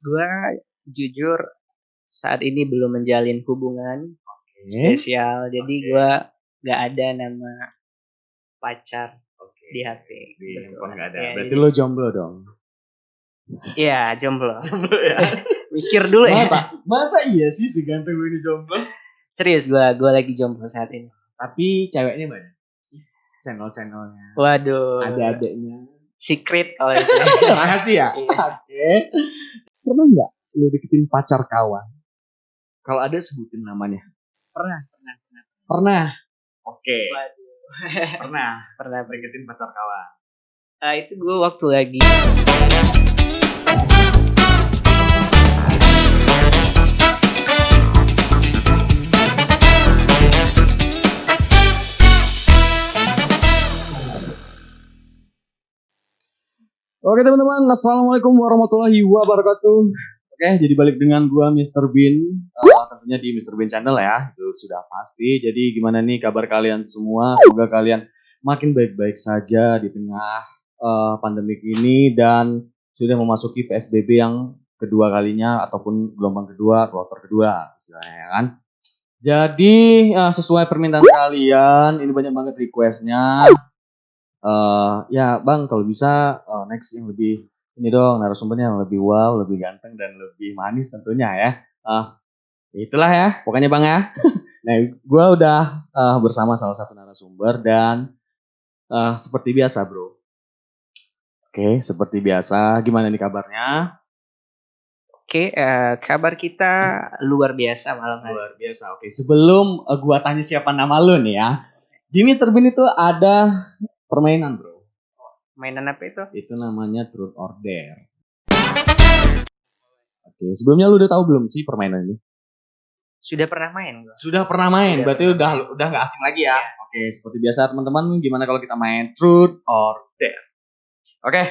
Gua jujur saat ini belum menjalin hubungan Oke. spesial, jadi Oke. gua nggak ada nama pacar Oke. di HP. Di Betul. handphone nggak ada. Iya, Berarti jadi- lo jomblo dong. Iya, jomblo. Jomblo ya. Mikir dulu ya. Masa iya sih seganteng gue ini jomblo? Serius, gua lagi jomblo saat ini. Tapi ceweknya banyak. Channel-channelnya. Waduh. Ada adeknya. Secret kalau itu. Rahasia. Iya. Oke. Pernah nggak lo deketin pacar kawan? Kalau ada sebutin namanya. Pernah. Pernah. Oke. Waduh. Pernah deketin pacar kawan. Itu gue waktu lagi Oke teman-teman, assalamualaikum warahmatullahi wabarakatuh. Oke, jadi balik dengan gua Mr. Bean, tentunya di Mr. Bean Channel ya, itu sudah pasti. Jadi gimana nih kabar kalian semua? Semoga kalian makin baik-baik saja di tengah pandemik ini dan sudah memasuki PSBB yang kedua kalinya ataupun gelombang kedua, kloter kedua, istilahnya ya kan. Jadi sesuai permintaan kalian, ini banyak banget requestnya. Ya bang, kalau bisa next yang lebih ini dong, narasumbernya yang lebih wow, lebih ganteng dan lebih manis tentunya ya. Itulah ya, pokoknya bang ya. Nah, gue udah bersama salah satu narasumber dan seperti biasa bro. Oke, seperti biasa. Gimana nih kabarnya? Oke, kabar kita luar biasa malam hari. Luar biasa. Oke, sebelum gua tanya siapa nama lu nih ya. Di Mr. Bean itu ada permainan bro. Mainan apa itu? Itu namanya Truth or Dare. Oke, sebelumnya lu udah tahu belum sih permainan ini? Sudah pernah main gua. Sudah pernah main, Sudah berarti pernah udah nggak asing lagi ya. Oke, seperti biasa teman-teman, gimana kalau kita main Truth or Dare? Oke.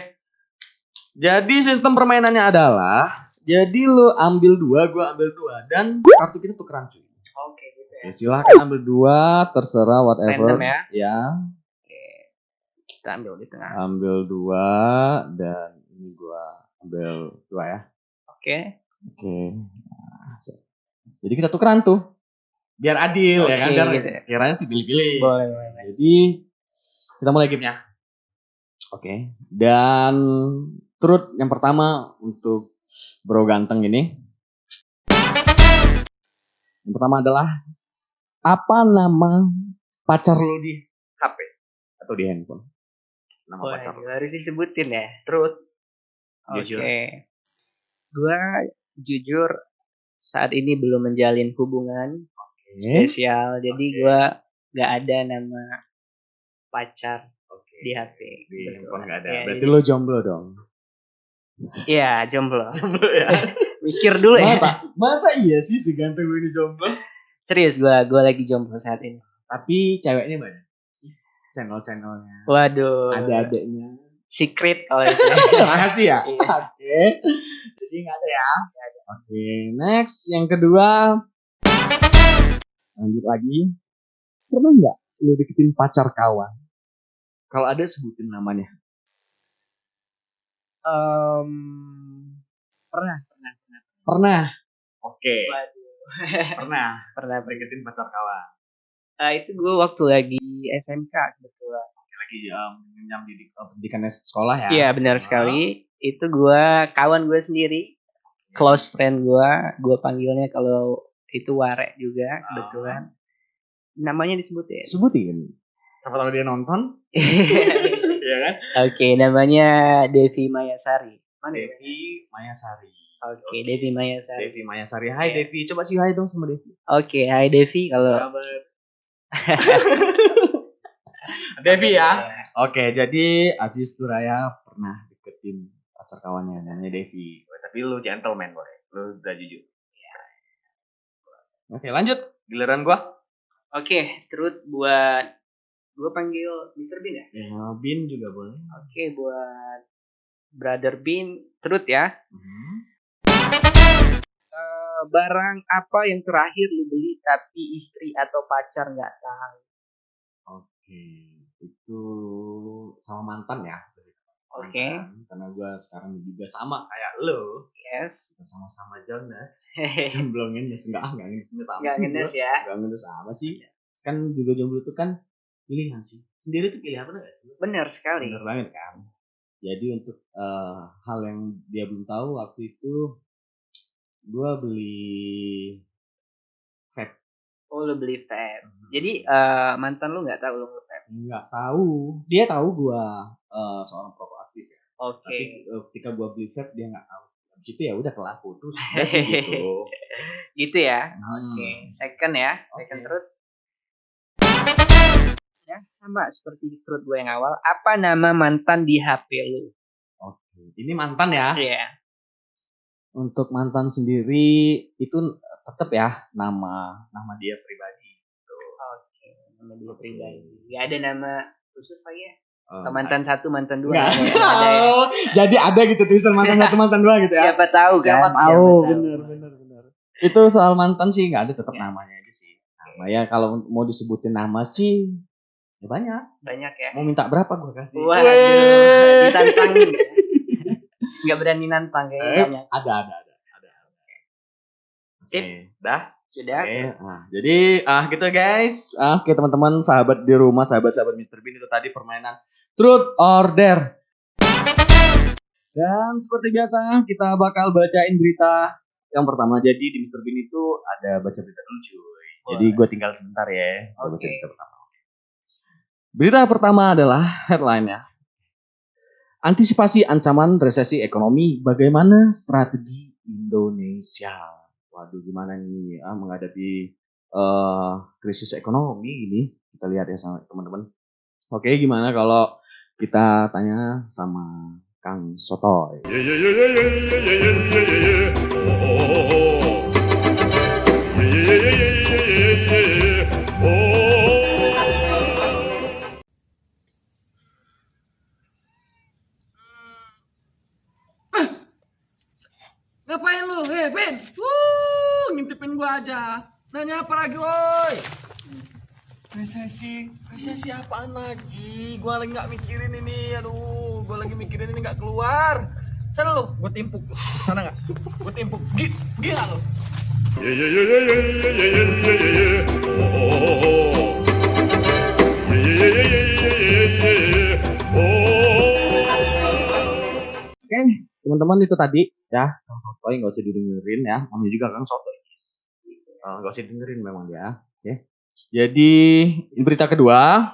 Jadi sistem permainannya adalah, jadi lu ambil dua, gua ambil dua, dan kartu kita tukeran cuy. Oke, gitu ya. Oke, silahkan ambil dua, terserah whatever. Random ya. Ya. Oke. Kita ambil di tengah. Ambil dua dan ini gua ambil dua ya. Oke. Oke. Nah, jadi kita tukeran tuh. Biar adil ya kan, Oke, biar gitu. kiranya tuh pilih-pilih. Boleh. Jadi kita mulai gamenya. Oke. Dan truth yang pertama untuk bro ganteng ini. Yang pertama adalah apa nama pacar lo di HP atau di handphone? Nama pacar lo. Harus disebutin ya. Truth. Jujur. Oke. Gua jujur saat ini belum menjalin hubungan spesial, jadi gua nggak ada nama pacar di HP. Di Betul. handphone nggak ada. Ya, Berarti jadi- lo jomblo dong. Iya, jomblo. Jomblo ya. Mikir dulu ya. Masa iya sih seganteng gue ini jomblo? Serius, gua lagi jomblo saat ini. Tapi ceweknya banyak. Channel-channelnya. Waduh. Ada adeknya. Secret kalau itu. Rahasia. Iya. Oke. Jadi nggak ada ya. Oke, next yang kedua. Lanjut lagi. Pernah nggak lu deketin pacar kawan? Kalau ada sebutin namanya. Pernah. Oke. Waduh. Pernah deketin pacar kawan. Itu gue waktu lagi SMK kebetulan. Lagi mengenyam pendidikan sekolah ya. Iya, benar sekali. Itu kawan gue sendiri, close friend gue panggilnya kalau itu Warek juga kebetulan. Namanya disebutin. Sebutin. Siapa tahu dia nonton? Iya kan? Oke, namanya Devi Mayasari. Mana ya? Devi Mayasari. Oke, Devi Mayasari. Devi Mayasari. Hai Devi, coba sih hai dong sama Devi. Oke, hai Devi kalau Devi ya. Oke, jadi Aziz Turaya pernah deketin pacar kawannya namanya Devi. Tapi lu gentleman boy, lu udah jujur. Oke, lanjut. Giliran gua. Oke, terus buat gue panggil Mr. Bean ya? Ya, Bin juga boleh. Oke, buat Brother Bean, terus ya. Barang apa yang terakhir lu beli tapi istri atau pacar nggak tahu? Oke, itu sama mantan ya. Oke. Karena gue sekarang juga sama kayak lo. Yes. Kita sama-sama Jonas. Jomblo ngenes enggak ngenes sama. Enggak ngenes ya. Enggak ngenes sama sih. Kan juga jomblo itu kan pilihan sih. Sendiri tuh pilihan benar enggak sih? Benar sekali. Benar banget kan. Jadi untuk hal yang dia belum tahu waktu itu gua beli vape. Oh, lu beli vape. Jadi mantan lu nggak tahu lu nge-vape? Nggak tahu. Dia tahu gua seorang perokok aktif ya. Oke. Tapi ketika gua beli vape dia nggak tahu. Habis itu ya udah kelar putus. Udah sih gitu. Gitu ya. Oke. Second ya. Second truth. Ya, sama seperti truth gue yang awal. Apa nama mantan di HP lu? Oke. Ini mantan ya. Iya. Untuk mantan sendiri itu tetap ya nama dia pribadi. Oke, nama dia pribadi. Gak ada nama khusus lagi ya? Oh, mantan satu, mantan dua. Nggak ada ya? Jadi ada gitu tulisan mantan satu, mantan dua gitu ya. Siapa tahu kan? Siapa tahu. Bener. Itu soal mantan sih nggak ada, tetap namanya aja sih. Nama ya kalau mau disebutin nama sih ya banyak ya. Mau minta berapa gue kasih? Waduh, ditantangin ya. Nggak berani nantang kayaknya. Ada. Sip, dah. Sudah. Nah, jadi gitu guys. Oke teman-teman, sahabat di rumah, sahabat-sahabat Mr. Bean, itu tadi permainan Truth or Dare. Dan seperti biasa kita bakal bacain berita yang pertama. Jadi di Mr. Bean itu ada baca berita dulu cuy. Jadi gue tinggal sebentar ya. Baca berita pertama. Berita pertama adalah headline-nya. Antisipasi ancaman resesi ekonomi, bagaimana strategi Indonesia? Waduh, gimana nih menghadapi krisis ekonomi ini? Kita lihat ya sama teman-teman. Oke, gimana kalau kita tanya sama Kang Sotoy? Ngapain lu? Ben. Ngintipin gua aja. Nanya apa lagi, woi? Resesi apaan lagi? Gua lagi nggak mikirin ini. Aduh, gua lagi mikirin ini nggak keluar. Sana lu, gua timpuk. Sana nggak? Gua timpuk. Gila lu. Oke, teman-teman itu tadi ya, Kang Sotoy nggak usah didengerin ya, namanya juga Kang Sotoy. Nggak usah dengerin memang dia. Oke. Jadi berita kedua,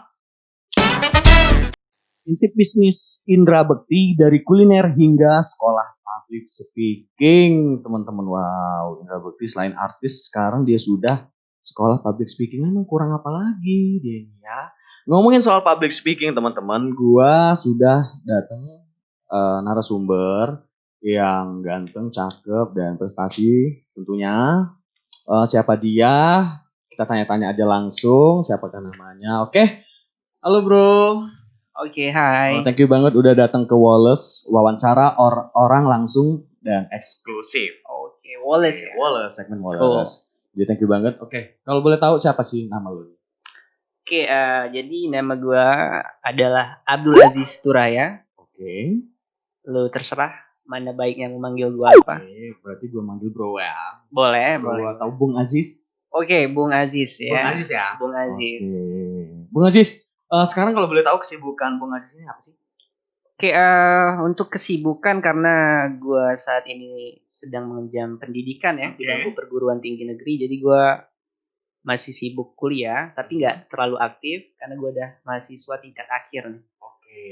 intip bisnis Indra Bekti dari kuliner hingga sekolah public speaking, teman-teman. Wow, Indra Bekti selain artis sekarang dia sudah sekolah public speaking. Emang kurang apa lagi dia ya? Ngomongin soal public speaking teman-teman, gua sudah datang narasumber yang ganteng, cakep, dan prestasi tentunya. Siapa dia? Kita tanya-tanya aja langsung. Siapakah namanya? Oke. Halo bro. Oke, hai. Thank you banget udah datang ke Wallace. Wawancara orang langsung dan eksklusif. Oke, Wallace ya? Wallace, segmen Wallace. Jadi thank you banget. Oke. Kalau boleh tahu siapa sih nama lu? Oke, jadi nama gue adalah Abdul Aziz Turaya. Oke. Lu terserah mana baiknya memanggil gue apa. Oke, berarti gue manggil bro ya. Boleh. Atau Bung Aziz. Oke, Bung Aziz ya. Bung Aziz ya. Bung Aziz. Oke. Bung Aziz, sekarang kalau boleh tahu kesibukan Bung Aziz ini apa sih? Oke, untuk kesibukan karena gue saat ini sedang mengenyam pendidikan ya di bangku perguruan tinggi negeri, jadi gue masih sibuk kuliah, tapi nggak terlalu aktif karena gue udah mahasiswa tingkat akhir nih. Oke.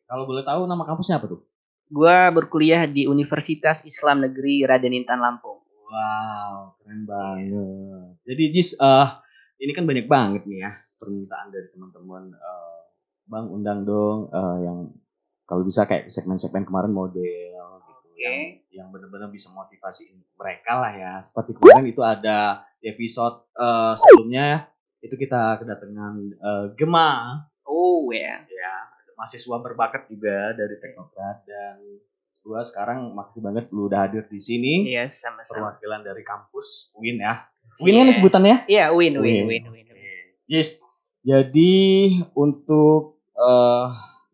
Kalau boleh tahu nama kampusnya apa tuh? Gue berkuliah di Universitas Islam Negeri Raden Intan Lampung. Wow, keren banget. Jadi Jis, ini kan banyak banget nih ya permintaan dari teman-teman. Bang undang dong yang kalau bisa kayak segmen-segmen kemarin model gitu, yang benar-benar bisa motivasi mereka lah ya. Seperti kemarin itu ada di episode sebelumnya itu kita kedatangan Gema. Oh ya. Ya, mahasiswa berbakat juga dari Teknokrat, dan gua sekarang makasih banget lu udah hadir di sini. Iya, sama-sama. Perwakilan dari kampus UIN ya. UIN kan sebutannya? Iya, UIN. Yes. Jadi untuk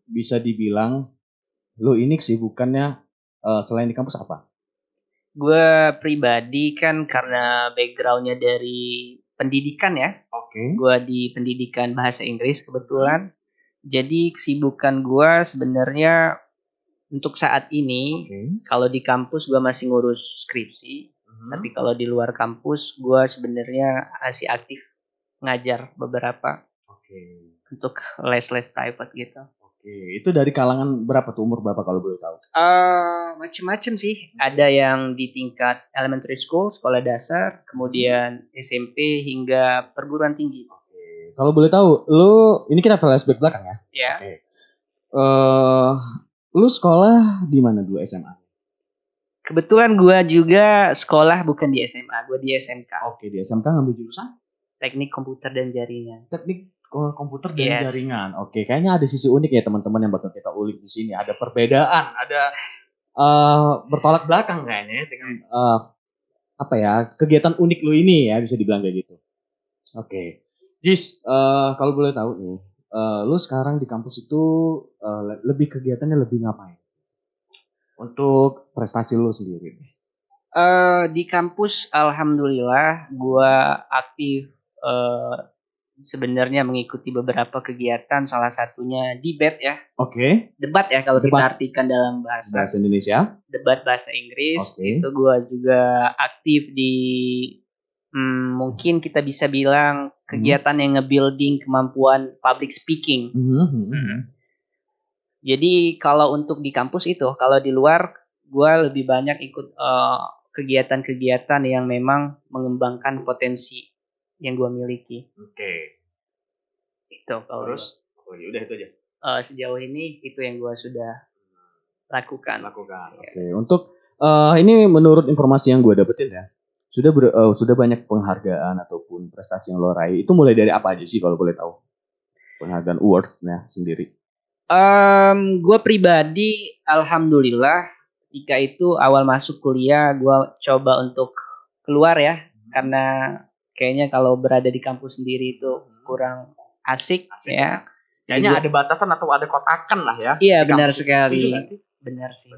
bisa dibilang lu ini kesibukannya selain di kampus apa? Gue pribadi kan karena backgroundnya dari pendidikan ya. Oke. Gue di pendidikan bahasa Inggris kebetulan. Jadi kesibukan gue sebenarnya untuk saat ini, kalau di kampus gue masih ngurus skripsi. Tapi kalau di luar kampus gue sebenarnya masih aktif ngajar beberapa. Untuk les-les private gitu. Itu dari kalangan berapa tuh, umur berapa kalau boleh tahu? Macem-macem sih. Ada yang di tingkat elementary school, sekolah dasar, kemudian SMP hingga perguruan tinggi. Kalau boleh tahu, ini kita flashback belakang ya? Ya. Lu sekolah di mana dulu SMA? Kebetulan gue juga sekolah bukan di SMA, gue di SMK. Di SMK ngambil jurusan? Teknik komputer dan jaringan. Teknik komputer dan jaringan. Kayaknya ada sisi unik ya teman-teman yang bakal kita ulik di sini. Ada perbedaan, ada bertolak belakang kayaknya dengan kegiatan unik lu ini ya, bisa dibilang kayak gitu. Jis, kalau boleh tahu nih, lu sekarang di kampus itu lebih kegiatannya lebih ngapain? Untuk prestasi lu sendiri. Di kampus alhamdulillah gue aktif sebenarnya mengikuti beberapa kegiatan, salah satunya debat ya. Debat ya kalau kita artikan dalam bahasa Indonesia. Debat bahasa Inggris. Itu gue juga aktif di mungkin kita bisa bilang kegiatan yang nge-building kemampuan public speaking. Jadi kalau untuk di kampus itu, kalau di luar gue lebih banyak ikut kegiatan-kegiatan yang memang mengembangkan potensi yang gue miliki. Itu kalau terus udah itu aja. Sejauh ini itu yang gue sudah lakukan. Untuk ini menurut informasi yang gue dapetin ya, sudah banyak penghargaan ataupun prestasi yang lo raih. Itu mulai dari apa aja sih kalau boleh tahu? Penghargaan awards-nya sendiri. Gue pribadi alhamdulillah ketika itu awal masuk kuliah gue coba untuk keluar ya, karena kayaknya kalau berada di kampus sendiri itu kurang asik ya. Kayaknya ada batasan atau ada kotakan lah ya. Iya benar sekali. Benar sih.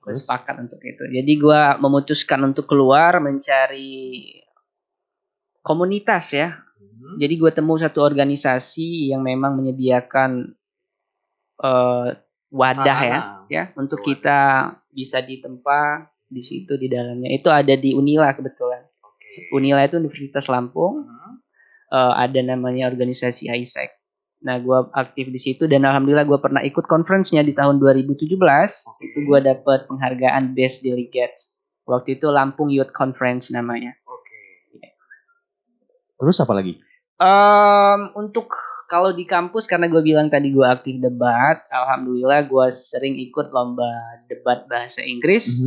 Gue sepakat untuk itu. Jadi gue memutuskan untuk keluar mencari komunitas ya. Jadi gue temu satu organisasi yang memang menyediakan wadah ya untuk kita bisa ditempa di situ di dalamnya. Itu ada di Unila kebetulan. Unila itu Universitas Lampung. Ada namanya organisasi ISEC. Nah, gue aktif di situ dan alhamdulillah gue pernah ikut conference-nya di tahun 2017. Itu gue dapat penghargaan Best Delegate. Waktu itu Lampung Youth Conference namanya. Terus apa lagi? Untuk kalau di kampus, karena gue bilang tadi gue aktif debat, alhamdulillah gue sering ikut lomba debat bahasa Inggris.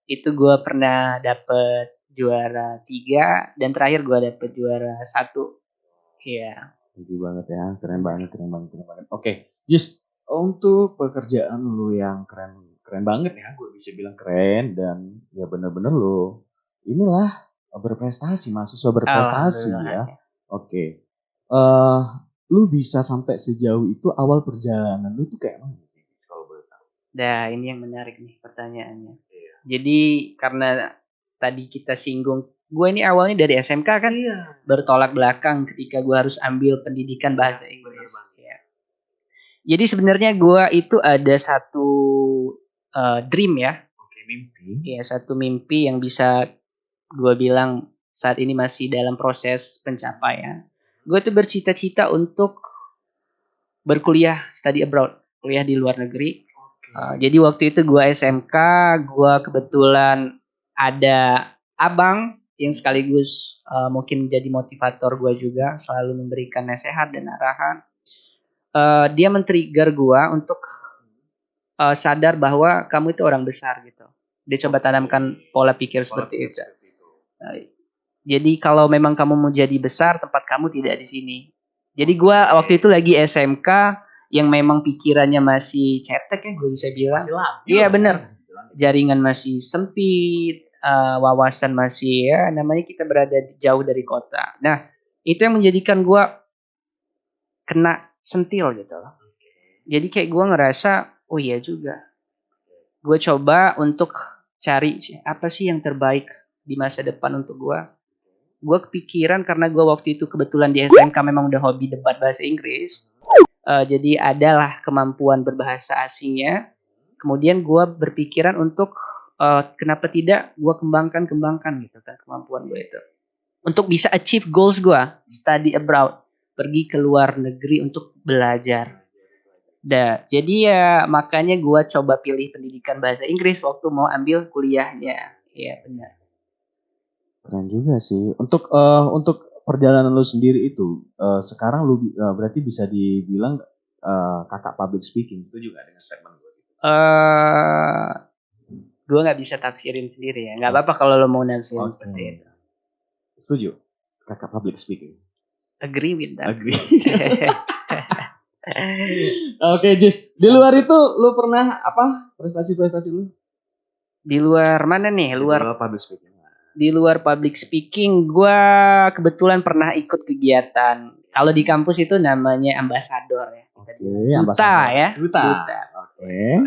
Itu gue pernah dapet juara 3 dan terakhir gue dapet juara 1. Iya. Lucu banget ya, keren banget. Jis, untuk pekerjaan lu yang keren banget ya, gue bisa bilang keren dan ya bener-bener lu inilah berprestasi, mahasiswa berprestasi ya. Lu bisa sampai sejauh itu, awal perjalanan lu tuh kayak mana sih kalau boleh tahu? Nah, ini yang menarik nih pertanyaannya. Jadi karena tadi kita singgung, gue ini awalnya dari SMK kan, bertolak belakang ketika gue harus ambil pendidikan bahasa Inggris. Jadi sebenarnya gue itu ada satu dream ya. Mimpi. Iya, satu mimpi yang bisa gue bilang saat ini masih dalam proses pencapaian. Gue tuh bercita-cita untuk berkuliah, study abroad, kuliah di luar negeri. Jadi waktu itu gue SMK, gue kebetulan ada abang yang sekaligus mungkin jadi motivator gue juga, selalu memberikan nasihat dan arahan. Dia men-trigger gue untuk sadar bahwa kamu itu orang besar gitu. Dia coba tanamkan pola pikir seperti itu. Jadi kalau memang kamu mau jadi besar, tempat kamu tidak di sini. Jadi gue waktu itu lagi SMK yang memang pikirannya masih cetek ya, gue bisa bilang. Iya benar. Jaringan masih sempit, wawasan masih ya, namanya kita berada jauh dari kota. Nah, itu yang menjadikan gue kena sentil gitu loh. Jadi kayak gue ngerasa, oh iya juga. gue coba untuk cari apa sih yang terbaik di masa depan untuk gue. Gue kepikiran karena gue waktu itu kebetulan di SMK memang udah hobi debat bahasa Inggris. Jadi adalah kemampuan berbahasa asingnya. Kemudian gue berpikiran untuk kenapa tidak gue kembangkan gitu kan kemampuan gue itu. Untuk bisa achieve goals gue, study abroad, pergi ke luar negeri untuk belajar. Jadi ya makanya gue coba pilih pendidikan bahasa Inggris waktu mau ambil kuliahnya. Iya benar. Keren juga sih. Untuk perjalanan lu sendiri itu, sekarang lu berarti bisa dibilang kakak public speaking. Setuju gak dengan statement gue? Gue nggak bisa tafsirin sendiri ya. Nggak apa-apa kalau lo mau nafsirin seperti itu. Setuju, kakak public speaking. Agree with that. Agree. Oke, Jis. Di luar itu lu pernah apa? Prestasi lu? Di luar mana nih? Luar public speaking. Di luar public speaking, gue kebetulan pernah ikut kegiatan. Kalau di kampus itu namanya ambasador ya. Duta. Oke.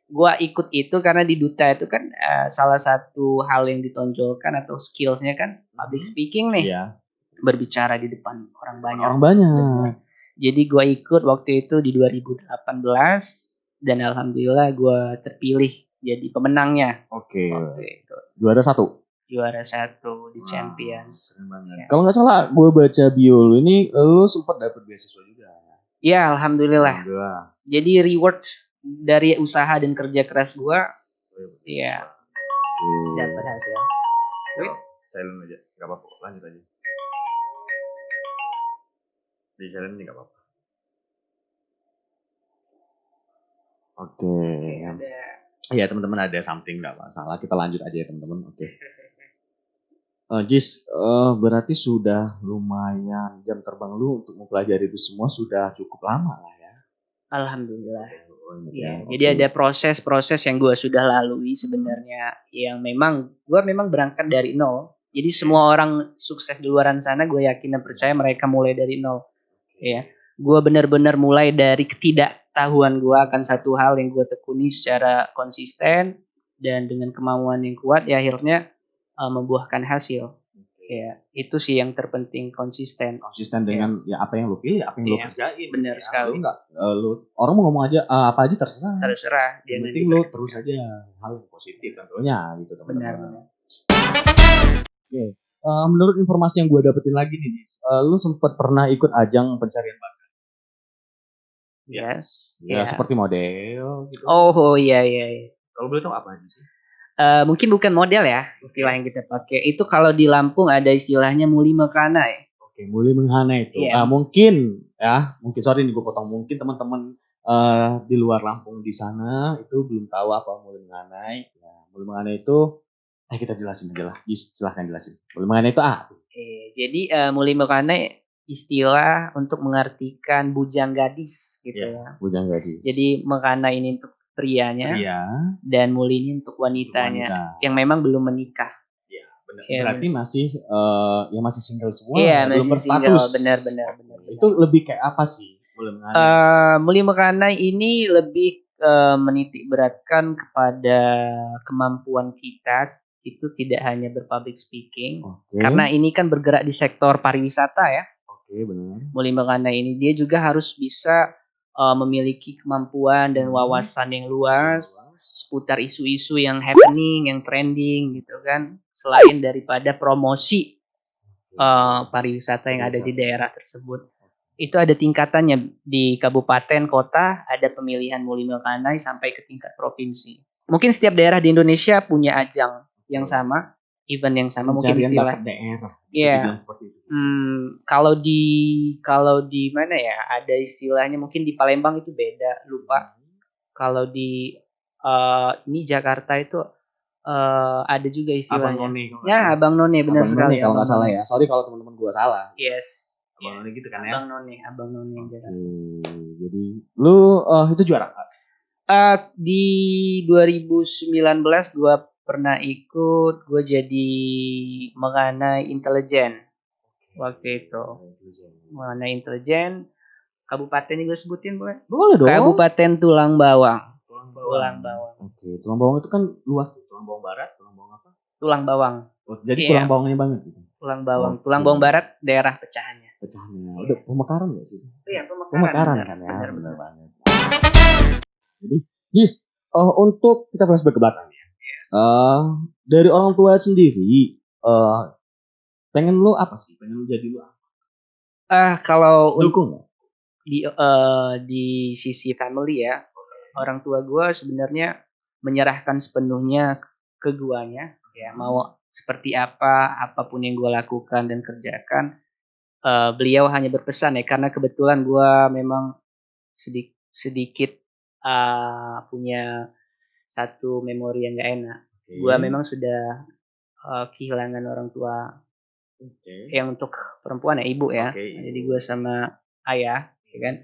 Gue ikut itu karena di duta itu kan salah satu hal yang ditonjolkan atau skillsnya kan public speaking nih. Iya. Berbicara di depan orang banyak. Jadi gue ikut waktu itu di 2018 dan alhamdulillah gue terpilih jadi pemenangnya. Oke. Juara satu di Champions. Ya. Kalau nggak salah gue baca bio lu ini lu sempat dapat beasiswa juga. Iya alhamdulillah. Jadi reward dari usaha dan kerja keras gue. Iya. Dapat hasil. Silent aja, nggak apa-apa. Lanjut aja. Di silent ini nggak apa-apa. Oke. Iya teman-teman ada something nggak masalah. Kita lanjut aja ya teman-teman. Oke. Jis, berarti sudah lumayan jam terbang lu untuk mempelajari itu semua sudah cukup lama lah ya. Alhamdulillah. Ya, jadi ada proses-proses yang gue sudah lalui sebenarnya yang gue memang berangkat dari nol. Jadi semua orang sukses di luaran sana gue yakin dan percaya mereka mulai dari nol. Ya, gue benar-benar mulai dari ketidaktahuan gue akan satu hal yang gue tekuni secara konsisten dan dengan kemauan yang kuat ya akhirnya membuahkan hasil. Ya, itu sih yang terpenting konsisten dengan ya apa yang lu pilih, apa yang lu kerjain. Benar sekali. Lu orang mau ngomong aja apa aja terserah. Yang penting lu terus aja hal yang positif tentunya gitu teman-teman. Benar. Oke. Menurut informasi yang gue dapetin lagi nih, lu sempat pernah ikut ajang pencarian bakat. Yes. Ya, seperti model gitu. Oh iya. Kalau boleh tahu apa aja sih? Mungkin bukan model ya istilah yang kita pakai. Itu kalau di Lampung ada istilahnya muli menghanai. Oke, muli menghanai itu. Mungkin sorry nih gue potong. Mungkin teman-teman di luar Lampung di sana itu belum tahu apa muli menghanai. Ya, muli menghanai itu kita jelasin aja lah. Silahkan jelasin. Muli menghanai itu apa? Jadi muli menghanai istilah untuk mengartikan bujang gadis gitu ya. Bujang gadis. Jadi menghanai ini untuk prianya dan muli ini untuk wanitanya yang memang belum menikah. Iya, benar. Berarti masih masih single semua. Iya, belum single, berstatus. benar. Itu lebih kayak apa sih? Muli menghanai ini lebih menitik beratkan kepada kemampuan kita itu tidak hanya berpublic speaking. Karena ini kan bergerak di sektor pariwisata ya. Benar. Muli menghanai ini dia juga harus bisa memiliki kemampuan dan wawasan yang luas seputar isu-isu yang happening, yang trending gitu kan. Selain daripada promosi pariwisata yang ada di daerah tersebut. Itu ada tingkatannya di kabupaten, kota, ada pemilihan muli menghanai sampai ke tingkat provinsi. Mungkin setiap daerah di Indonesia punya ajang yang sama, event yang sama, mungkin istilah daerah. Iya. Kalau di mana ya? Ada istilahnya mungkin di Palembang itu beda, lupa. Kalau di ini Jakarta itu ada juga istilahnya. Abang none benar sekali. Kalau nggak salah ya. Sorry kalau teman-teman gua salah. Yes. Abang none gitu kan ya. Abang none yang Jakarta. Jadi lu itu juara kan? Di 2019 gua pernah ikut, gue jadi mengenai intelijen waktu itu. Mengenai intelijen, kabupaten ini gue sebutin boleh? Boleh dong. Kabupaten Tulang Bawang. Tulang bawang. Oke, tulang bawang itu kan luas tuh. Tulang bawang barat, tulang bawang apa? Tulang bawang. Oh, jadi Iya. tulang bawangnya banget gitu. Tulang bawang. Oke. Tulang bawang barat daerah pecahannya. Pecahannya. Udah pemekaran nggak sih? Iya, Pemekaran benar, kan ya. benar, Benar banget. Jadi, Jis, untuk kita flashback ke belakang ya. Dari orang tua sendiri, pengen lu apa sih? Pengen lu jadi lu apa? Kalau Dukung nggak? di sisi family ya, orang tua gue sebenarnya menyerahkan sepenuhnya ke guanya, ya mau seperti apa, apapun yang gue lakukan dan kerjakan, beliau hanya berpesan ya, karena kebetulan gue memang sedikit punya satu memori yang gak enak. Gue memang sudah kehilangan orang tua yang untuk perempuan ya, ibu ya. Jadi gue sama ayah, ya kan.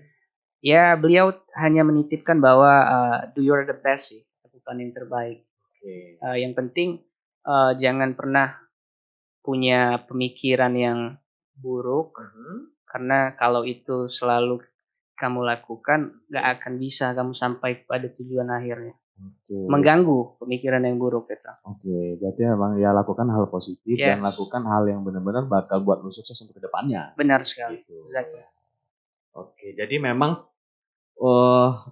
Ya beliau hanya menitipkan bahwa do your the best sih, lakukan yang terbaik. Yang penting jangan pernah punya pemikiran yang buruk, karena kalau itu selalu kamu lakukan, gak akan bisa kamu sampai pada tujuan akhirnya. Mengganggu pemikiran yang buruk itu. Berarti memang ya lakukan hal positif dan lakukan hal yang benar-benar bakal buat lu sukses untuk kedepannya. Benar sekali. Gitu. Exactly. Jadi memang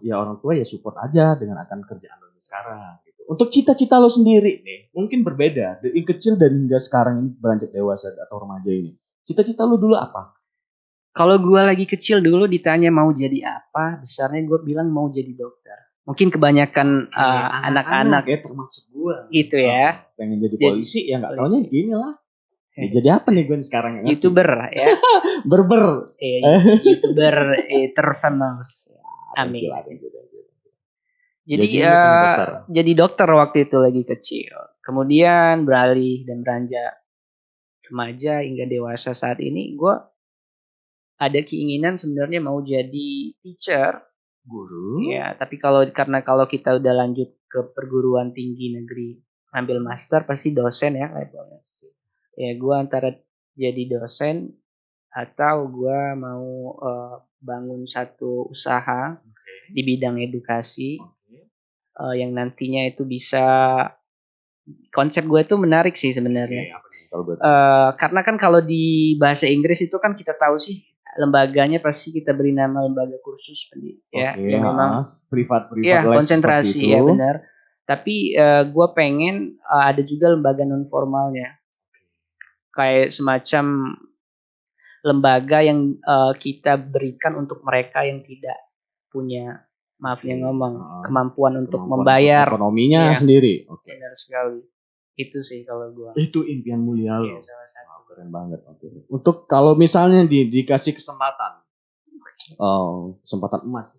ya orang tua ya support aja dengan akan kerjaan lu sekarang. Gitu. Untuk cita-cita lo sendiri nih, mungkin berbeda dari kecil dan hingga sekarang ini beranjak dewasa atau remaja ini. Cita-cita lo dulu apa? Kalau gue lagi kecil dulu ditanya mau jadi apa, besarnya gue bilang mau jadi dokter. Mungkin kebanyakan anak-anak ya termasuk gue gitu ya. Pengen jadi polisi ya nggak taunya gini lah. Ya, jadi apa nih gue sekarang? YouTuber ya. Berber. YouTuber terfamous. Amin. Jadi dokter waktu itu lagi kecil. Kemudian beralih dan beranjak remaja hingga dewasa saat ini, gue ada keinginan sebenarnya mau jadi teacher. Guru. Ya, tapi karena kalau kita udah lanjut ke perguruan tinggi negeri, ambil master pasti dosen ya levelnya. Ya, gue antara jadi dosen atau gue mau bangun satu usaha di bidang edukasi yang nantinya itu bisa, konsep gue itu menarik sih sebenarnya. Karena kan kalau di bahasa Inggris itu kan kita tahu sih lembaganya pasti kita beri nama lembaga kursus ya, yang memang privat ya, konsentrasi ya benar. Tapi gue pengen ada juga lembaga non formalnya, kayak semacam lembaga yang kita berikan untuk mereka yang tidak punya kemampuan untuk membayar ekonominya sendiri. Benar sekali. Itu sih kalau gue. Itu impian mulia lo. Keren banget. Untuk kalau misalnya dikasih kesempatan, kesempatan emas,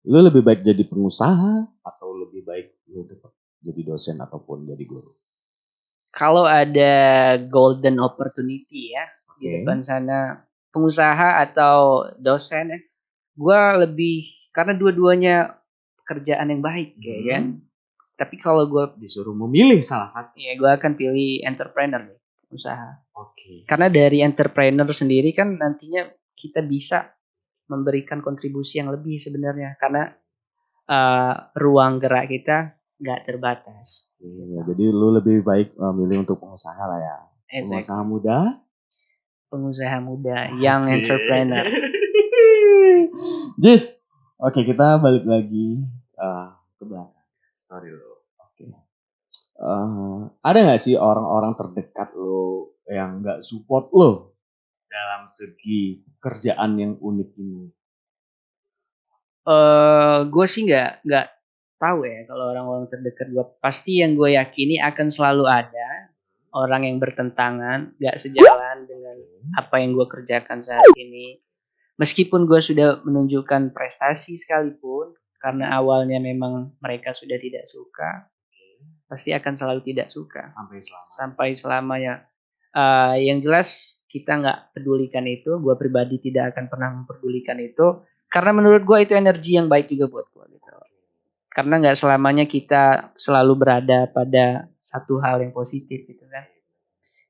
lu lebih baik jadi pengusaha atau lebih baik lu tetap jadi dosen ataupun jadi guru? Kalau ada golden opportunity ya di depan sana, pengusaha atau dosen ya, gue lebih, karena dua-duanya pekerjaan yang baik ya kan. Tapi kalau gue disuruh memilih salah satu, ya gue akan pilih entrepreneur, usaha. Karena dari entrepreneur sendiri kan nantinya kita bisa memberikan kontribusi yang lebih sebenarnya, karena ruang gerak kita nggak terbatas. Jadi lu lebih baik milih untuk pengusaha lah ya. Pengusaha muda. Pengusaha muda, young entrepreneur. Jis, oke, kita balik lagi ke belakang. Sorry lo. Ada nggak sih orang-orang terdekat lo yang nggak support lo dalam segi kerjaan yang unik ini? Gue sih nggak tahu ya kalau orang-orang terdekat gue. Pasti yang gue yakini akan selalu ada orang yang bertentangan, nggak sejalan dengan apa yang gue kerjakan saat ini. Meskipun gue sudah menunjukkan prestasi sekalipun, karena awalnya memang mereka sudah tidak suka, pasti akan selalu tidak suka sampai selamanya. Yang jelas kita nggak pedulikan itu. Gue pribadi tidak akan pernah memperdulikan itu, karena menurut gue itu energi yang baik juga buat gue gitu. Karena nggak selamanya kita selalu berada pada satu hal yang positif gitu kan.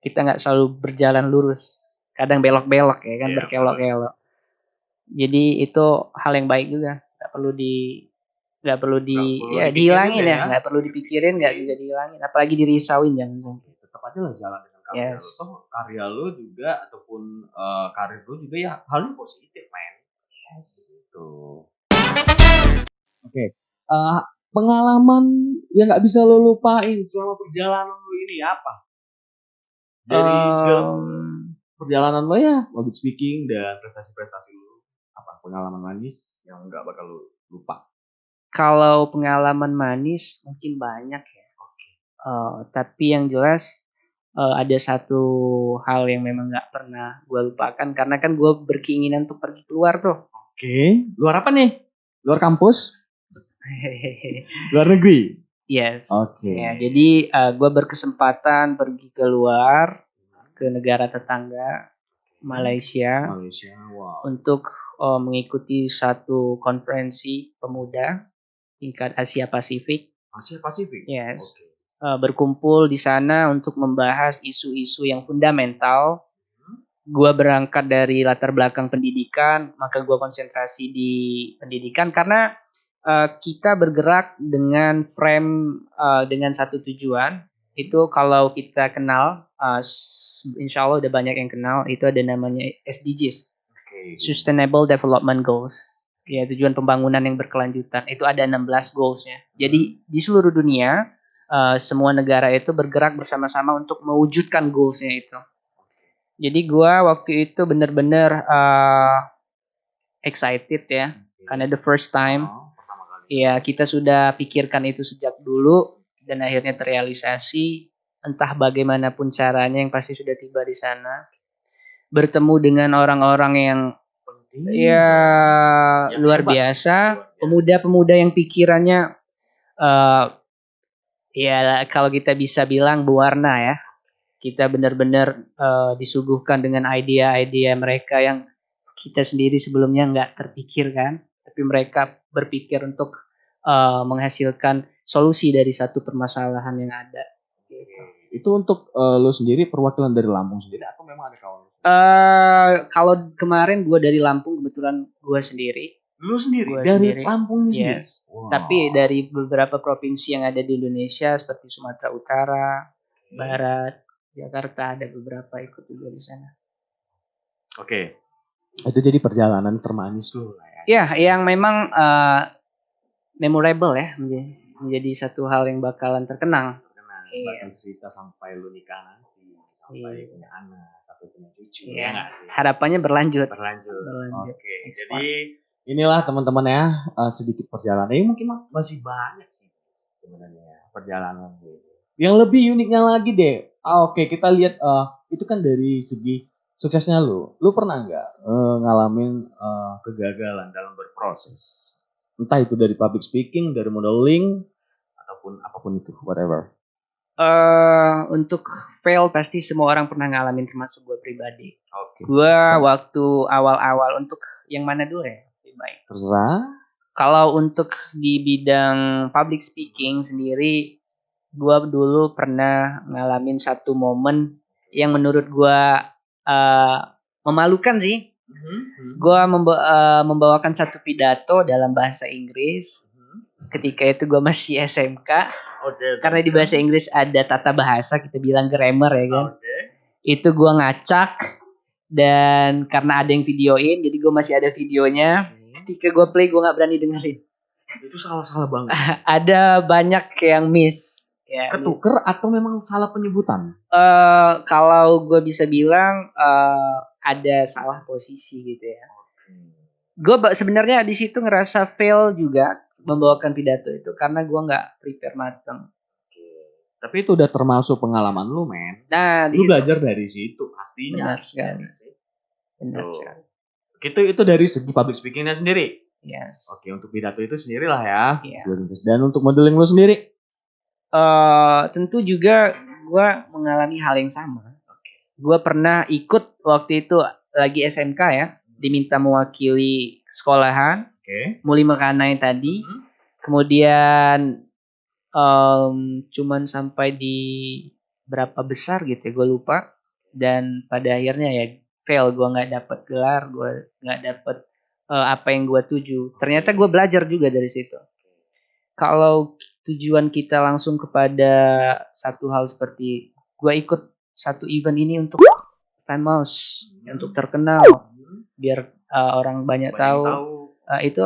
Kita nggak selalu berjalan lurus, kadang belok-belok ya kan, berkelok-kelok. Jadi itu hal yang baik juga, nggak perlu nggak perlu dipikirin dihilangin ya. ya, nggak perlu dipikirin, nggak juga dihilangin, apalagi dirisauin jangan sampai. Tetap aja lah jalan dengan karya Yes. lu. Toh karya lu juga ataupun karir lu juga ya halnya positif, men. Yes. Gitu. Oke. Pengalaman yang nggak bisa lo lupain selama perjalanan lo ini apa? Dari segala perjalanan lo ya, public speaking dan prestasi-prestasi lo, apa pengalaman manis yang nggak bakal lo lupa? Kalau pengalaman manis mungkin banyak ya. Tapi yang jelas ada satu hal yang memang nggak pernah gue lupakan karena kan gue berkeinginan untuk pergi keluar tuh. Oke. Luar apa nih? Luar kampus? Luar negeri? Yes. Oke. Ya, jadi gue berkesempatan pergi keluar ke negara tetangga Malaysia. Wow. Untuk mengikuti satu konferensi pemuda tingkat Asia Pasifik. Asia Pasifik. Yes. Okay. Berkumpul di sana untuk membahas isu-isu yang fundamental. Gua berangkat dari latar belakang pendidikan, maka gua konsentrasi di pendidikan karena kita bergerak dengan frame dengan satu tujuan. Itu kalau kita kenal, insya Allah udah banyak yang kenal, itu ada namanya SDGs, Sustainable Development Goals. Ya, tujuan pembangunan yang berkelanjutan. Itu ada 16 goals-nya. Jadi di seluruh dunia, semua negara itu bergerak bersama-sama untuk mewujudkan goals-nya itu. Jadi gue waktu itu bener-bener excited ya, karena the first time. Ya, kita sudah pikirkan itu sejak dulu dan akhirnya terrealisasi. Entah bagaimanapun caranya, yang pasti sudah tiba di sana. Bertemu dengan orang-orang yang luar biasa, pemuda-pemuda yang pikirannya kalau kita bisa bilang berwarna ya. Kita benar-benar disuguhkan dengan ide-ide mereka yang kita sendiri sebelumnya nggak terpikirkan, tapi mereka berpikir untuk menghasilkan solusi dari satu permasalahan yang ada. Gitu. Itu untuk lo sendiri perwakilan dari Lampung sendiri atau memang ada kawan? Kalau kemarin gue dari Lampung, kebetulan gue sendiri. Lu sendiri? Gua dari sendiri. Lampung sendiri? Yes. Wow. Tapi dari beberapa provinsi yang ada di Indonesia seperti Sumatera Utara, Barat, Jakarta, ada beberapa ikut juga di sana. Oke. Itu jadi perjalanan termanis lu lah ya. Ya, yang memang memorable ya, menjadi satu hal yang bakalan terkenang. Bahkan cerita sampai lu nikah nanti, sampai punya anak, sampai punya cucu. Iya. Ya, harapannya berlanjut. Oke. Jadi inilah teman-teman ya, sedikit perjalanan. Ini mungkin masih banyak sih sebenarnya perjalanan gitu. Yang lebih uniknya lagi deh. Oke, kita lihat itu kan dari segi suksesnya lu. Lu pernah nggak ngalamin kegagalan dalam berproses? Entah itu dari public speaking, dari modeling, ataupun apapun itu, whatever. Untuk fail pasti semua orang pernah ngalamin, termasuk gue pribadi. Oke. Gue waktu awal-awal, untuk yang mana dulu ya? Baik. Terserah. Kalau untuk di bidang public speaking sendiri, gue dulu pernah ngalamin satu momen yang menurut gue memalukan sih. Gue membawakan satu pidato dalam bahasa Inggris. Ketika itu gue masih SMK. Karena di bahasa Inggris ada tata bahasa, kita bilang grammar ya kan. Itu gue ngacak. Dan karena ada yang videoin, jadi gue masih ada videonya. Ketika gue play, gue gak berani dengerin. Itu salah-salah banget. Ada banyak yang miss. Ya, ketuker atau memang salah penyebutan? Kalau gue bisa bilang ada salah posisi gitu ya. Gue sebenarnya di situ ngerasa fail juga membawakan pidato itu karena gue nggak prepare mateng. Tapi itu udah termasuk pengalaman lu, men. Nah, lu belajar dari situ pastinya. Benar sekali. Benar sekali. Itu dari segi public speakingnya sendiri. Yes. Oke, untuk pidato itu sendirilah ya. Yeah. Dan untuk modeling lu sendiri? Tentu juga gue mengalami hal yang sama. Gue pernah ikut waktu itu lagi SMK ya, diminta mewakili sekolahan. Muli Mekanai tadi. Kemudian cuman sampai di berapa besar gitu ya, gue lupa. Dan pada akhirnya ya fail, gue nggak dapet gelar, gue nggak dapet apa yang gue tuju. Ternyata gue belajar juga dari situ. kalau tujuan kita langsung kepada satu hal seperti gue ikut satu event ini untuk famous, untuk terkenal, biar orang banyak tahu. Itu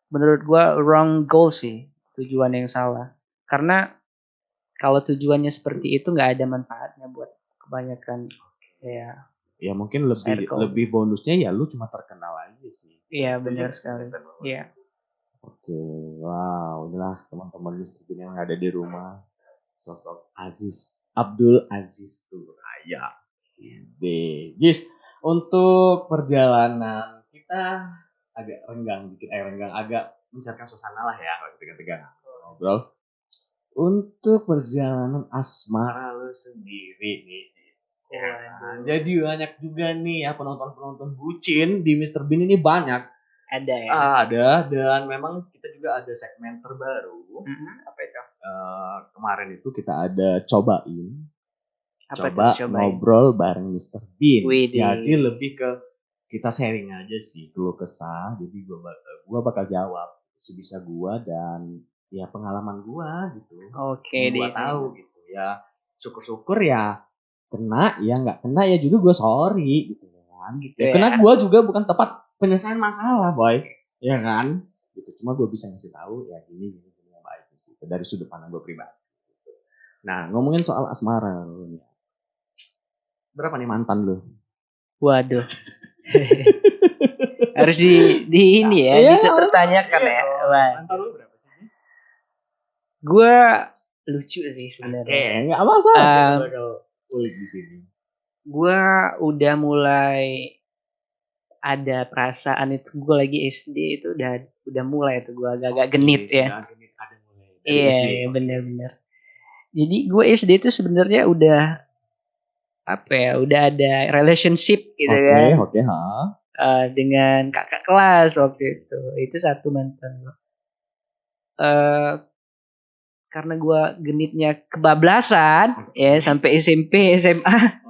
menurut gue wrong goal sih, tujuan yang salah. Karena kalau tujuannya seperti itu nggak ada manfaatnya buat kebanyakan ya. Ya mungkin lebih bonusnya ya lu cuma terkenal aja sih. Iya benar sekali. Iya. Oke, wow, inilah teman-teman Mr. Bin yang ada di rumah. Sosok Abdul Aziz Turaya. Guys, untuk perjalanan kita agak agak mencarikan suasana lah ya, nggak usah tegang-tegang ngobrol. Untuk perjalanan asmara lu sendiri nih, jadi banyak juga nih ya penonton bucin di Mr. Bean ini banyak. Ada ya? Ada, dan memang kita juga ada segmen terbaru. Apa itu? Kemarin itu kita ada cobain cobain? Ngobrol bareng Mr. Bean. Widih. Jadi lebih ke kita sharing aja sih, keluh kesah. Jadi gua bakal jawab sebisa gua dan ya pengalaman gua gitu. Oke, gua tahu gitu ya. Syukur-syukur ya kena, ya nggak kena ya juga gue sorry gitu kan. Gitu ya. Kena gue juga bukan tempat penyelesaian masalah, boy, ya kan. Gitu. Cuma gue bisa ngasih tahu ya gini yang baik gitu, dari sudut pandang gue pribadi. Gitu. Nah, ngomongin soal asmara, berapa nih mantan lu? Waduh. Harus di ini ya, dipertanyakan ya. Mantan lu berapa sih? Gue lucu sih sebenarnya. Nggak masalah. Ulik di sini. Gue udah mulai ada perasaan itu, gue lagi SD itu udah mulai tuh gue agak genit ya. Iya, benar-benar. Jadi gue SD itu sebenarnya udah udah ada relationship gitu kan. Oke. Dengan kakak kelas waktu itu. Itu satu mantan gue. Karena gue genitnya kebablasan ya sampai SMP SMA.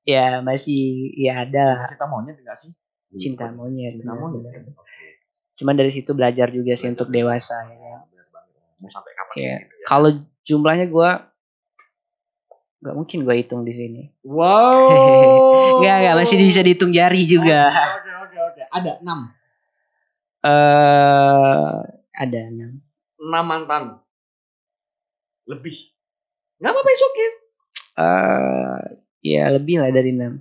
Ya masih ya ada. Cinta monyet enggak sih? Cinta monyet. Cuman dari situ belajar juga sih untuk dewasa ya. Mau sampai kapan ya. Gitu ya? Kalau jumlahnya gue nggak mungkin gue hitung di sini. Wow. nggak masih bisa dihitung jari juga. Oke. Ada 6. Ada 6. 6 mantan. Lebih. Nggak apa-apa, oke. Ya lebih lah dari 6.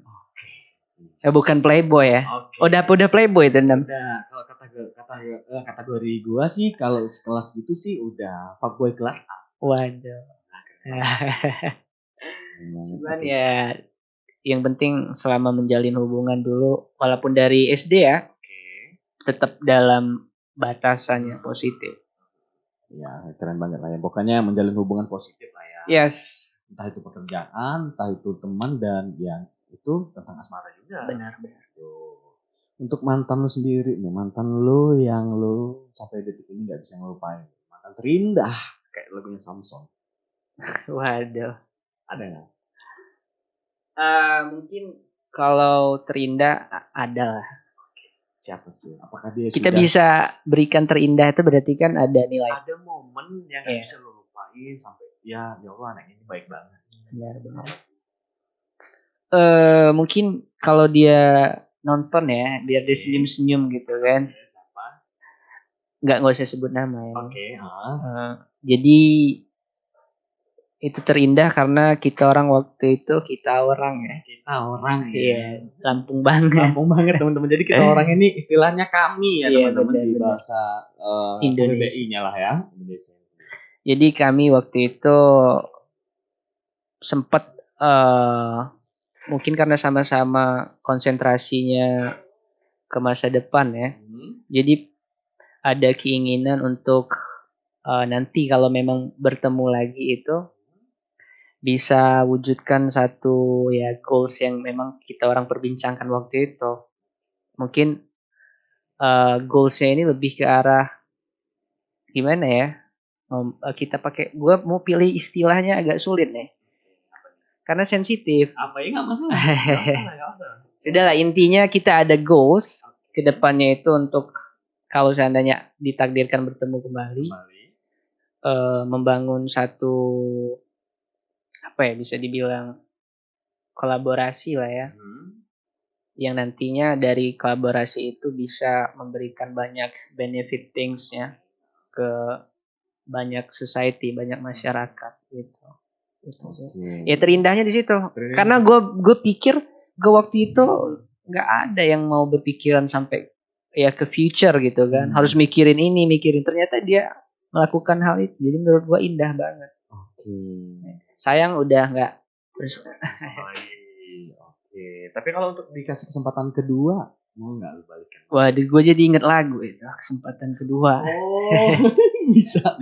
Bukan playboy ya. Okay. Udah playboy itu 6. Udah, kalau kategori gua sih kalau sekelas gitu sih udah fuckboy kelas A. Waduh. Cuman ya yang penting selama menjalin hubungan dulu walaupun dari SD ya. Tetap dalam batasannya positif. Ya, keren banget lah ya. Pokoknya menjalin hubungan positif lah ya. Yes. Entah itu pekerjaan, entah itu teman, dan yang itu tentang asmara juga. Benar. Untuk mantan lu sendiri nih, mantan lu yang lu sampai detik ini gak bisa ngelupain. Mantan terindah, kayak lagunya Samson. Waduh. Ada gak? Mungkin kalau terindah ada lah. Siapa sih? Apakah dia kita bisa berikan terindah itu berarti kan ada nilai. Ada momen yang gak bisa lu lupain sampai ya Allah anak ini baik banget. Benar. Mungkin kalau dia nonton ya biar dia senyum-senyum gitu kan. Siapa? Nggak usah sebut nama ya. Oke. Jadi itu terindah karena kita orang waktu itu Kita orang iya, Lampung banget teman-teman. Jadi kita orang ini istilahnya kami ya teman-teman di bahasa Indonesia-nya lah ya. Indonesia. Jadi kami waktu itu sempat mungkin karena sama-sama konsentrasinya ke masa depan ya. Jadi ada keinginan untuk nanti kalau memang bertemu lagi itu bisa wujudkan satu ya goals yang memang kita orang perbincangkan waktu itu. Mungkin goalsnya ini lebih ke arah gimana ya? Kita pakai, gue mau pilih istilahnya agak sulit nih, karena sensitif. Apa ya nggak masalah. Sudahlah, intinya kita ada goals ke depannya itu untuk kalau seandainya ditakdirkan bertemu kembali. membangun satu apa ya bisa dibilang kolaborasi lah ya, yang nantinya dari kolaborasi itu bisa memberikan banyak benefit things-nya ke banyak society, banyak masyarakat gitu. Itu sih. Ya terindahnya di situ. Karena gue pikir gue waktu itu nggak ada yang mau berpikiran sampai ya ke future gitu kan. Harus mikirin ini, mikirin. Ternyata dia melakukan hal itu. Jadi menurut gue indah banget. Sayang udah nggak terus. Oke. Tapi kalau untuk dikasih kesempatan kedua, mau nggak lu balikan? Waduh, gue jadi inget lagu itu kesempatan kedua. Oh, bisa.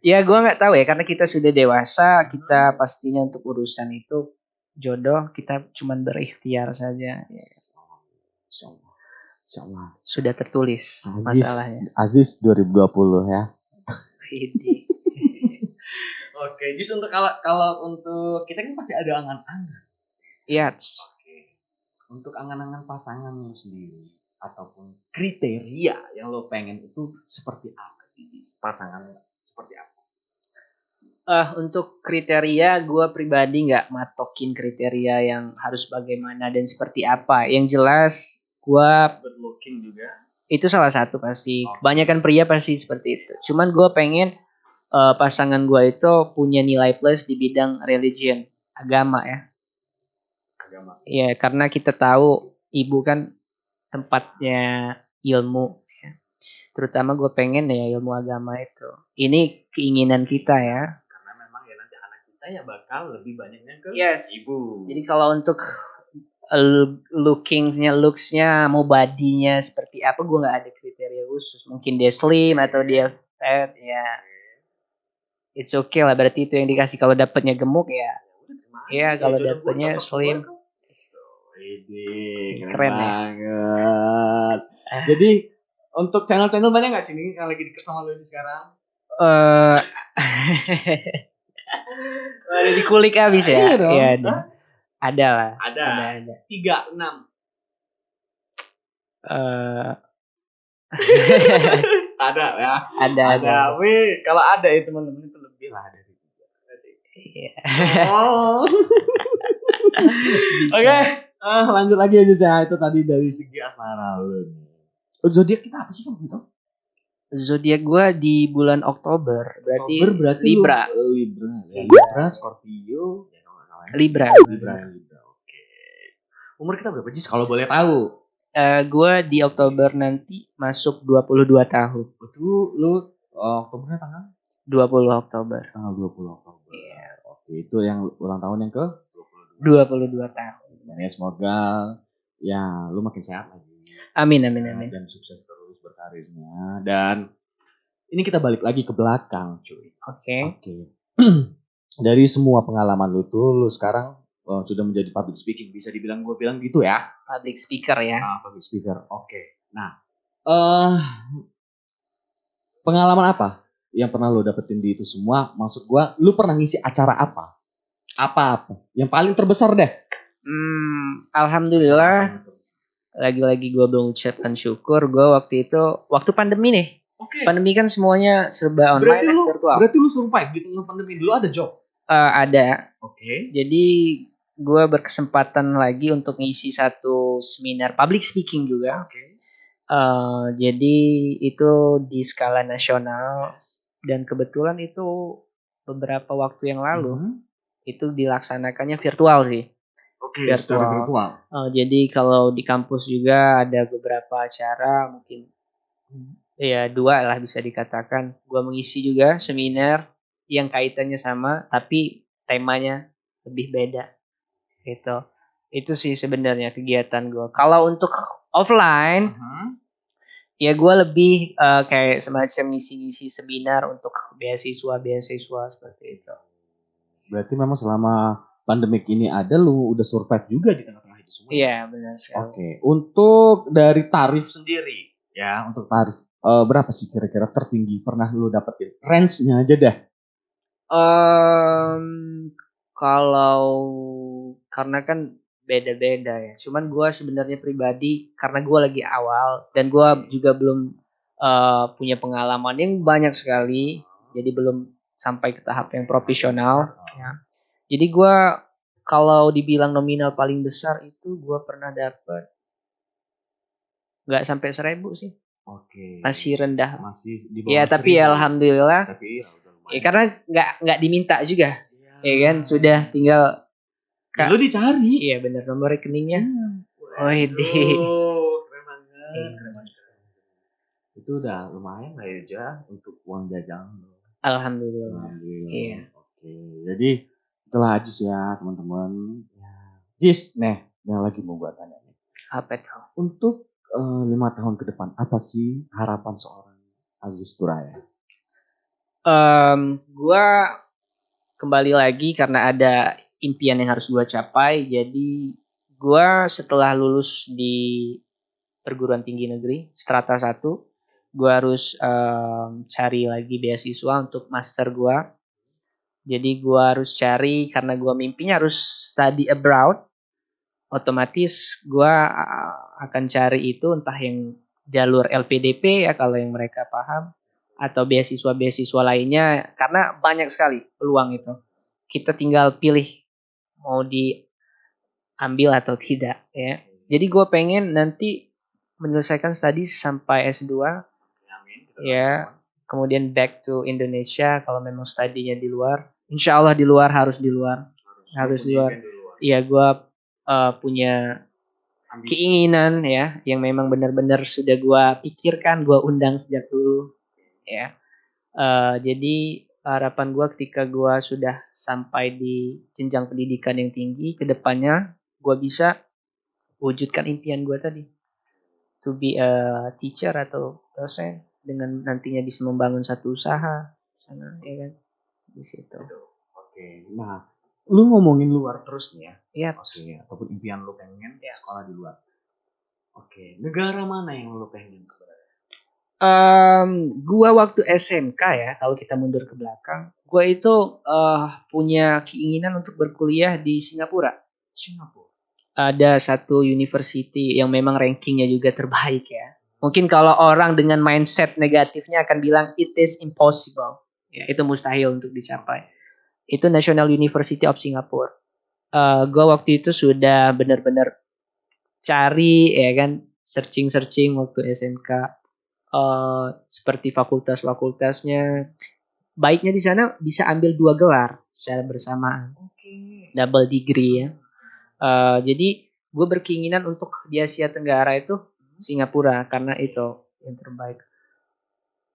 Ya gue nggak tahu ya karena kita sudah dewasa, kita pastinya untuk urusan itu jodoh kita cuman berikhtiar saja. Ya. Insyaallah. Sudah tertulis masalahnya. Aziz 2020 ya. Oke, just untuk kalau untuk kita kan pasti ada angan-angan. Iya. Untuk angan-angan pasangan lu sendiri ataupun kriteria yang lo pengen itu seperti apa sih? Pasangan seperti apa? Untuk kriteria gue pribadi nggak matokin kriteria yang harus bagaimana dan seperti apa. Yang jelas gue Good looking juga. itu salah satu pasti. Kebanyakan pria pasti seperti itu. Cuman gue pengen pasangan gue itu punya nilai plus di bidang religion, agama ya. Agama. Ya karena kita tahu ibu kan tempatnya ilmu. Ya. Terutama gue pengen ya ilmu agama itu. Ini keinginan kita ya. Karena memang ya nanti anak kita ya bakal lebih banyaknya ke ibu. Jadi kalau untuk looksnya mau bodinya seperti apa gue nggak ada kriteria khusus. Mungkin dia slim atau dia fat ya. It's okay lah, berarti itu yang dikasih. Kalau dapatnya gemuk ya kalau dapatnya slim. Keren banget. Jadi untuk channel-channel banyak nggak sih nih yang lagi deket sama lo ini sekarang? Udah dikulik habis ya? Iya dong. Iya ada lah. Ada. 3, 6. Ada ya. Ada. Wih, kalau ada ya teman-teman itu lebih lah dari 3. Iya. Oh. Oke. Lanjut lagi aja saya. Itu tadi dari segi asmara lu. Zodiak kita apa sih kamu gitu? Zodiak gue di bulan Oktober, berarti Libra. Libra, Scorpio, Libra. Oke. Umur kita berapa sih kalau boleh tahu? Gue di Oktober nanti masuk 22 tahun. Itu lu Oktobernya tanggal? 20 Oktober. Tanggal 20 Oktober. Iya. Oke, itu yang ulang tahun yang ke 22 tahun. Ya semoga ya lu makin sehat lagi. Amin. Dan sukses terus berkarirnya. Dan ini kita balik lagi ke belakang, cuy. Oke. Dari semua pengalaman lu tuh, lu sekarang sudah menjadi public speaking, bisa dibilang gue bilang gitu ya. Public speaker ya. Public speaker. Oke. Nah, pengalaman apa yang pernah lu dapetin di itu semua? Maksud gue, lu pernah ngisi acara apa? Apa? Yang paling terbesar deh. Alhamdulillah. Lagi-lagi gue mengucapkan syukur. Gue waktu pandemi nih. Pandemi kan semuanya serba online virtual. Berarti lu survive di tengah pandemi. Dulu ada job? Ada. Oke. Jadi gue berkesempatan lagi untuk ngisi satu seminar public speaking juga. Jadi itu di skala nasional dan kebetulan itu beberapa waktu yang lalu itu dilaksanakannya virtual sih. Virtual. Jadi kalau di kampus juga ada beberapa acara, mungkin ya 2 lah bisa dikatakan. Gue mengisi juga seminar yang kaitannya sama, tapi temanya lebih beda. Gitu. Itu sih sebenarnya kegiatan gue. Kalau untuk offline, ya gue lebih kayak semacam ngisi-ngisi seminar untuk beasiswa seperti itu. Berarti memang selama pandemik ini ada, lu udah survive juga di tengah-tengah itu semua. Iya, benar sekali. Oke. Untuk dari tarif sendiri, ya, untuk tarif berapa sih kira-kira tertinggi pernah lu dapetin? Range-nya aja deh. Kalau karena kan beda-beda ya. Cuman gue sebenarnya pribadi karena gue lagi awal dan gue juga belum punya pengalaman yang banyak sekali. Jadi belum sampai ke tahap yang profesional. Ya. Jadi gue kalau dibilang nominal paling besar itu gue pernah dapat nggak sampai 1.000 sih. Oke. Masih rendah. Masih di Ya bawah tapi 1.000. alhamdulillah. Tapi ya udah lumayan. Ya, karena nggak diminta juga. Ya kan sudah tinggal. Ya, lu dicari. Iya benar nomor rekeningnya. Oh Keren banget. Itu udah lumayan lah ya untuk uang jajan. Alhamdulillah. Iya. Oke. Jadi itulah Ajis ya teman-teman. Jis, yang lagi mau buat tanya nih. Apa itu? Untuk 5 tahun ke depan, apa sih harapan seorang Aziz Turaya? Gua kembali lagi karena ada impian yang harus gua capai. Jadi gua setelah lulus di perguruan tinggi negeri strata 1, gua harus cari lagi beasiswa untuk master gua. Jadi gua harus cari karena gua mimpinya harus study abroad. Otomatis gua akan cari itu entah yang jalur LPDP ya kalau yang mereka paham atau beasiswa-beasiswa lainnya karena banyak sekali peluang itu. Kita tinggal pilih mau diambil atau tidak ya. Jadi gue pengen nanti menyelesaikan studi sampai S2 ya, kemudian back to Indonesia kalau memang studinya di luar. Insya Allah di luar harus di luar. Iya gue punya keinginan ya yang memang benar-benar sudah gue pikirkan, gue undang sejak dulu ya. Jadi harapan gue ketika gue sudah sampai di jenjang pendidikan yang tinggi, kedepannya gue bisa wujudkan impian gue tadi, to be a teacher atau dosen dengan nantinya bisa membangun satu usaha sana ya kan di situ. Oke, nah lu ngomongin luar terus nih ya? Iya. Oke, ataupun impian lu pengen sekolah di luar. Oke, negara mana yang lu pengen sebenarnya? Gua waktu SMK ya, kalau kita mundur ke belakang, gua itu punya keinginan untuk berkuliah di Singapura. Ada satu university yang memang rankingnya juga terbaik ya. Mungkin kalau orang dengan mindset negatifnya akan bilang it is impossible. Ya, itu mustahil untuk dicapai. Itu National University of Singapore. Gua waktu itu sudah benar-benar cari ya kan, searching waktu SMK. Seperti fakultas-fakultasnya. Baiknya di sana bisa ambil 2 gelar secara bersamaan. Double degree ya. Jadi gue berkeinginan untuk di Asia Tenggara itu Singapura karena itu yang terbaik.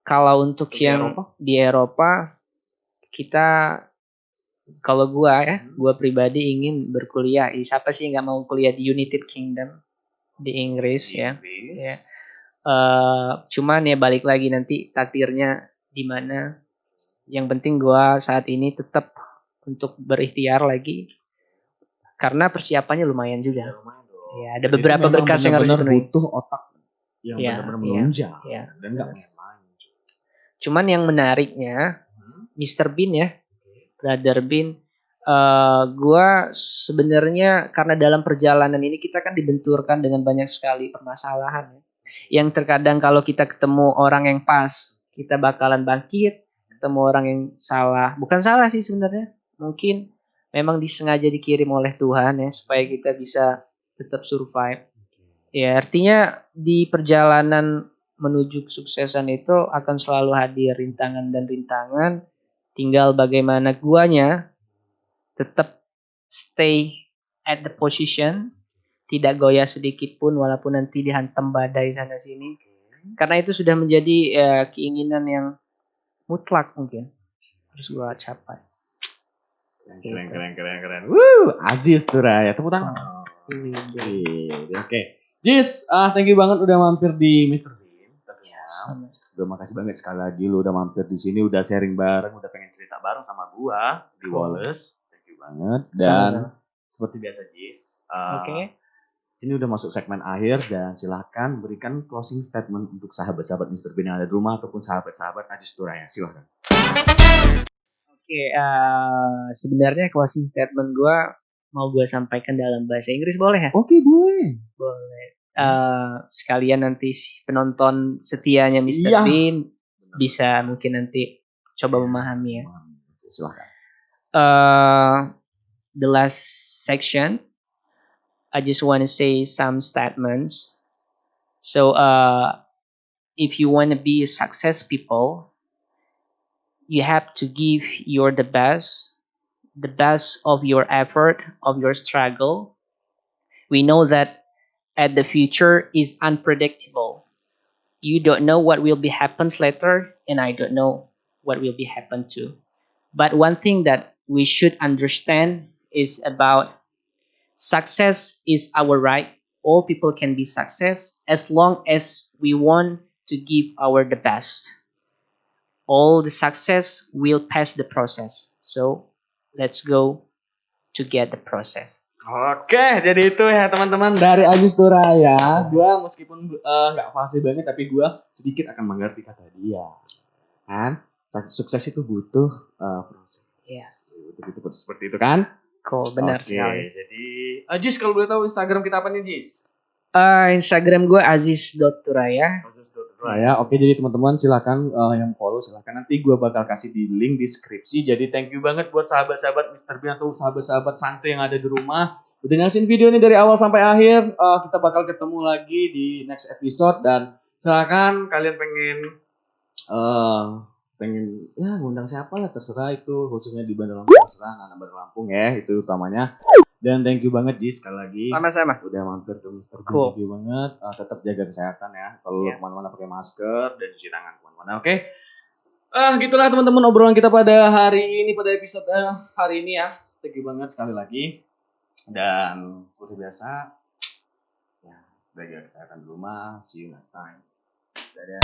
Kalau untuk yang di Eropa kita, kalau gue pribadi ingin berkuliah. Siapa sih nggak mau kuliah di United Kingdom di Inggris ya? Ya. Cuman ya balik lagi nanti takdirnya di mana. Yang penting gue saat ini tetap untuk berikhtiar lagi karena persiapannya lumayan juga. Ya, ada beberapa berkas yang harus dipenuhi. Butuh otak yang benar-benar menunjang dan nggak main-main. Cuman yang menariknya, Mr. Bean ya, Brother Bean, gue sebenarnya karena dalam perjalanan ini kita kan dibenturkan dengan banyak sekali permasalahan ya. Yang terkadang kalau kita ketemu orang yang pas, kita bakalan bangkit. Ketemu orang yang salah, bukan salah sih sebenarnya, mungkin memang disengaja dikirim oleh Tuhan ya supaya kita bisa tetap survive. Ya artinya di perjalanan menuju kesuksesan itu akan selalu hadir rintangan dan rintangan. Tinggal bagaimana guanya tetap stay at the position, tidak goyah sedikit pun walaupun nanti dihantam badai sana sini. Karena itu sudah menjadi keinginan yang mutlak mungkin harus gua capai. Keren. Aziz Turaya, tepuk tangan. Oke. Jis, thank you banget udah mampir di Mr. Bean. Udah makasih banget sekali lagi lu udah mampir di sini, udah sharing bareng, udah pengen cerita bareng sama gua di Wallace. Thank you banget. Dan seperti biasa Jis. Ini udah masuk segmen akhir dan silahkan berikan closing statement untuk sahabat-sahabat Mr. Bean yang ada di rumah ataupun sahabat-sahabat Aziz Turaya. Silahkan. Oke, sebenarnya closing statement gue mau gue sampaikan dalam bahasa Inggris boleh ya? Oke, boleh. sekalian nanti penonton setianya Mr. Iya. Bean bisa mungkin nanti coba memahami ya. Silahkan. The last section, I just want to say some statements. So, if you want to be a success people, you have to give the best of your effort, of your struggle. We know that at the future is unpredictable. You don't know what will be happens later, and I don't know what will be happen too. But one thing that we should understand is about success is our right. All people can be success as long as we want to give the best. All the success will pass the process. So let's go to get the process. Oke, jadi itu ya teman-teman dari Ajis Turaya. Gua meskipun nggak fasih banget, tapi gua sedikit akan mengerti kata dia. Kan, sukses itu butuh proses. Iya. Butuh seperti itu kan? Cool, benar sekali. Jadi Ajis kalau boleh tahu Instagram kita apa nih, Jis? Instagram gue aziz.turaya. Turaya. Oke, jadi teman-teman silakan yang follow silakan, nanti gue bakal kasih di link deskripsi. Jadi thank you banget buat sahabat-sahabat Mr. Bean atau sahabat-sahabat santai yang ada di rumah. Udah ngasihin video ini dari awal sampai akhir. Kita bakal ketemu lagi di next episode, dan silakan kalian pengen ya ngundang siapa lah terserah, itu khususnya di Bandar Lampung terserah, anak Bandar Lampung ya, itu utamanya. Dan thank you banget Jis sekali lagi. Sama-sama. Udah mampir ke Mr. Bean. Cool. Thank you banget. Tetap jaga kesehatan ya. Kalau kemana-mana pakai masker dan cuci tangan kemana-mana. Oke. Gitulah teman-teman obrolan kita pada hari ini, pada episode hari ini ya. Thank you banget sekali lagi. Dan seperti biasa ya, jaga kesehatan di rumah. See you next time. Dadah.